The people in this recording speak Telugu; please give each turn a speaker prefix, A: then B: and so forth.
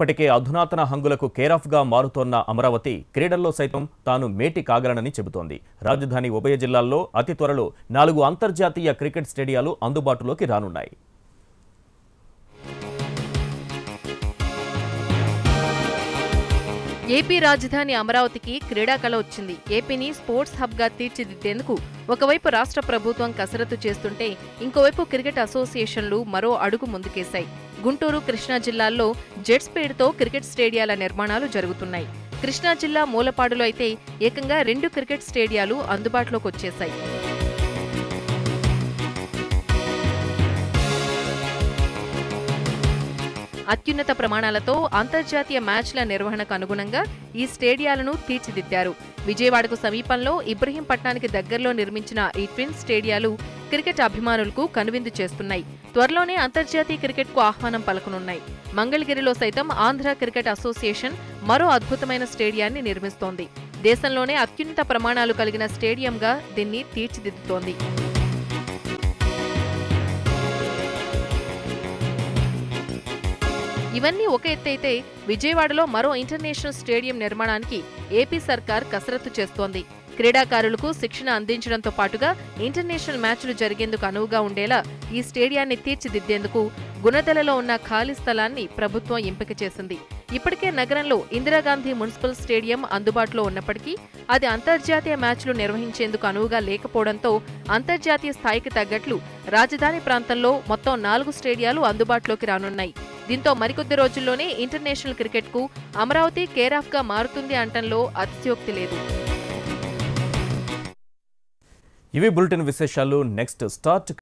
A: ఇప్పటికే అధునాతన హంగులకు కేరాఫ్గా మారుతోన్న అమరావతి క్రీడల్లో సైతం తాను మేటి కాగలనని చెబుతోంది. రాజధాని ఉభయ జిల్లాల్లో అతి త్వరలో 4 అంతర్జాతీయ క్రికెట్ స్టేడియాలు అందుబాటులోకి రానున్నాయి.
B: ఏపీ రాజధాని అమరావతికి క్రీడాకళ వచ్చింది. ఏపీని స్పోర్ట్స్ హబ్గా తీర్చిదిద్దేందుకు ఒకవైపు రాష్ట్ర ప్రభుత్వం కసరత్తు చేస్తుంటే ఇంకోవైపు క్రికెట్ అసోసియేషన్లు మరో అడుగు ముందుకేశాయి. గుంటూరు, కృష్ణా జిల్లాల్లో జెట్ స్పీడ్తో క్రికెట్ స్టేడియాల నిర్మాణాలు జరుగుతున్నాయి. కృష్ణా జిల్లా మూలపాడులో అయితే ఏకంగా 2 క్రికెట్ స్టేడియాలు అందుబాటులోకి వచ్చేశాయి. అత్యున్నత ప్రమాణాలతో అంతర్జాతీయ మ్యాచ్ల నిర్వహణకు అనుగుణంగా ఈ స్టేడియాలను తీర్చిదిద్దారు. విజయవాడకు సమీపంలో ఇబ్రహీంపట్నానికి దగ్గరలో నిర్మించిన ఈ ట్విన్ స్టేడియాలు క్రికెట్ అభిమానులకు కనువిందు చేస్తున్నాయి. త్వరలోనే అంతర్జాతీయ క్రికెట్కు ఆహ్వానం పలకనున్నాయి. మంగళగిరిలో సైతం ఆంధ్ర క్రికెట్ అసోసియేషన్ మరో అద్భుతమైన స్టేడియాన్ని నిర్మిస్తోంది. దేశంలోనే అత్యున్నత ప్రమాణాలు కలిగిన స్టేడియంగా దీన్ని తీర్చిదిద్దుతోంది. ఇవన్నీ ఒక ఎత్తైతే విజయవాడలో మరో ఇంటర్నేషనల్ స్టేడియం నిర్మాణానికి ఏపీ సర్కార్ కసరత్తు చేస్తోంది. క్రీడాకారులకు శిక్షణ అందించడంతో పాటుగా ఇంటర్నేషనల్ మ్యాచ్లు జరిగేందుకు అనువుగా ఉండేలా ఈ స్టేడియాన్ని తీర్చిదిద్దేందుకు గుణదలలో ఉన్న ఖాళీ స్థలాన్ని ప్రభుత్వం ఎంపిక చేసింది. ఇప్పటికే నగరంలో ఇందిరాగాంధీ మున్సిపల్ స్టేడియం అందుబాటులో ఉన్నప్పటికీ అది అంతర్జాతీయ మ్యాచ్లు నిర్వహించేందుకు అనువుగా లేకపోవడంతో అంతర్జాతీయ స్థాయికి తగ్గట్లు రాజధాని ప్రాంతంలో మొత్తం 4 స్టేడియాలు అందుబాటులోకి రానున్నాయి. దీంతో మరికొద్ది రోజుల్లోనే ఇంటర్నేషనల్ క్రికెట్కు అమరావతి కేరాఫ్గా మారుతుంది అంటంలో అతిశయోక్తి లేదు.
A: ఇవి బులెటిన్ విశేషాలు. Next start